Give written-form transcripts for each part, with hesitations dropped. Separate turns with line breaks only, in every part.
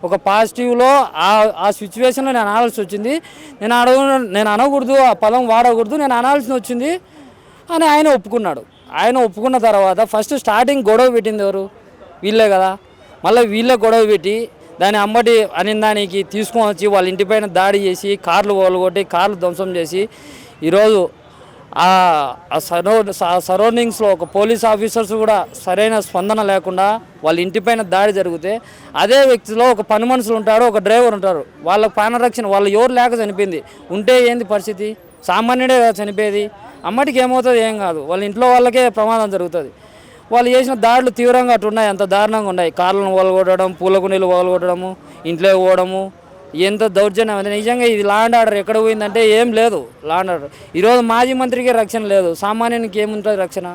ఒక పాజిటివ్లో ఆ సిచ్యువేషన్లో నేను అనాల్సి వచ్చింది. నేను అనకూడదు, ఆ పదం వాడకూడదు, నేను అనాల్సి వచ్చింది అని ఆయన ఒప్పుకున్నాడు. ఆయన ఒప్పుకున్న తర్వాత ఫస్ట్ స్టార్టింగ్ గొడవ పెట్టింది ఎవరు? వీళ్ళే కదా. మళ్ళీ వీళ్ళే గొడవ పెట్టి దాని అమ్మటి అనిందానికి తీసుకొని వచ్చి వాళ్ళ ఇంటిపైన దాడి చేసి కార్లు కొట్టి కార్లు ధ్వంసం చేసి ఈరోజు సరౌండింగ్స్లో ఒక పోలీస్ ఆఫీసర్స్ కూడా సరైన స్పందన లేకుండా వాళ్ళ ఇంటిపైన దాడి జరిగితే అదే వ్యక్తిలో ఒక పని మనుషులు ఉంటారు, ఒక డ్రైవర్ ఉంటారు, వాళ్ళ ప్రాణరక్షణ వాళ్ళు ఎవరు లేక చనిపోయింది. ఉంటే ఏంది పరిస్థితి? సామాన్యుడే చనిపోయేది. అమ్మటికి ఏమవుతుంది? ఏం కాదు, వాళ్ళ ఇంట్లో వాళ్ళకే ప్రమాదం జరుగుతుంది. వాళ్ళు చేసిన దాడులు తీవ్రంగా అటు ఉన్నాయి, అంత దారుణంగా ఉన్నాయి. కార్లను వలగొట్టడం, పూలకు నీళ్ళు వలగొట్టడము, ఇంట్లో పోవడము, ఎంత దౌర్జన్యం అంటే నిజంగా ఇది లా అండ్ ఆర్డర్ ఎక్కడ పోయిందంటే ఏం లేదు. లా అండ్ ఆర్డర్ ఈరోజు మాజీ మంత్రికి రక్షణ లేదు, సామాన్యునికి ఏముంటుంది రక్షణ?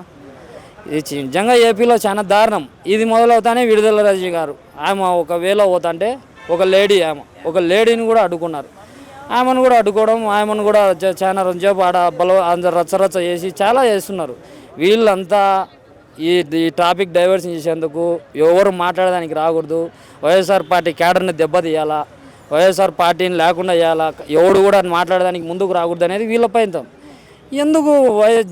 ఇది నిజంగా ఏపీలో చాలా దారుణం. ఇది మొదలవుతానే విడుదల రజనీ గారు ఆమె ఒక వేలో పోతుంటే ఒక లేడీని కూడా అడ్డుకున్నారు. ఆమెను కూడా అడ్డుకోవడం, ఆమెను కూడా చాలా రోజుసేపు అందరు రచ్చరచ్చ చేసి చాలా చేస్తున్నారు. వీళ్ళంతా ఈ టాపిక్ డైవర్షన్ చేసేందుకు ఎవరు మాట్లాడడానికి రాకూడదు. వైఎస్ఆర్ పార్టీ క్యాడర్ని దెబ్బతీయాలా, వైఎస్ఆర్ పార్టీని లేకుండా చేయాలా, ఎవడు కూడా మాట్లాడడానికి ముందుకు రాకూడదు అనేది వీళ్ళ ప్రయత్నం. ఎందుకు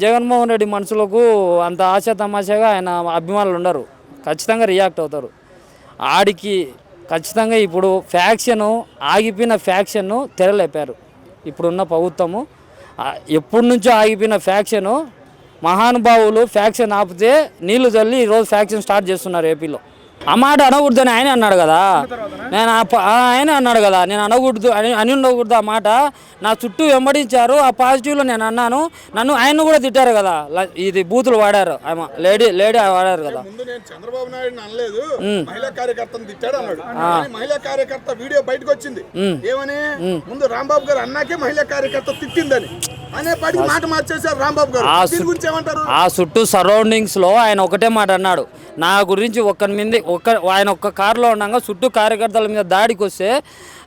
జగన్మోహన్ రెడ్డి మనుషులకు అంత ఆశ తమాషగా ఆయన అభిమానులు ఉండరు, ఖచ్చితంగా రియాక్ట్ అవుతారు. ఆడికి ఖచ్చితంగా ఇప్పుడు ఆగిపోయిన ఫ్యాక్షన్ను తెరలేపారు. ఇప్పుడున్న ప్రభుత్వము ఎప్పటి నుంచో ఆగిపోయిన ఫ్యాక్షను మహానుభావులు ఫ్యాక్షన్ ఆపితే నీళ్లు చల్లి ఈరోజు ఫ్యాక్షన్ స్టార్ట్ చేస్తున్నారు ఏపీలో. ఆ మాట అనకూడదని ఆయన అన్నాడు కదా. ఆయన అన్నాడు కదా, నేను అనకూడదు అని ఉండకూడదు. ఆ మాట నా చుట్టూ వెంబడించారు, ఆ పాజిటివ్లో నేను అన్నాను. ఆయన కూడా తిట్టారు కదా, ఇది బూతులు వాడారు. ఆమె లేడీ వాడారు కదా.
చంద్రబాబు నాయుడు అనలేదు, మహిళా కార్యకర్తను తిట్టాడు అన్నాడు. మహిళా కార్యకర్త వీడియో బయటకు వచ్చింది. ఏమని? ముందు రాంబాబు గారు అన్నాకే మహిళా కార్యకర్త తిట్టిందని అనే పాటికి మాట మార్చేశారు రాంబాబు గారు. దీని గురించి ఏమంటారు?
ఆ చుట్టూ సరౌండింగ్స్ లో ఆయన ఒకటే మాట అన్నాడు, నా గురించి ఆయన ఒక్క కారులో ఉండగా చుట్టూ కార్యకర్తల మీద దాడికి వస్తే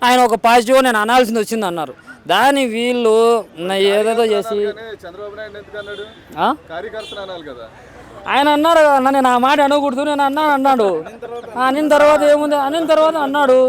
ఆయన ఒక పాజిటివ్ నేను అనాల్సింది వచ్చింది అన్నారు. దాన్ని వీళ్ళు ఏదేదో చేసి ఆయన అన్నారు కదా, నేను ఆ మాట అనకూడదు, నేను అన్నాడు. అనిన తర్వాత ఏముంది? అనిన తర్వాత అన్నాడు.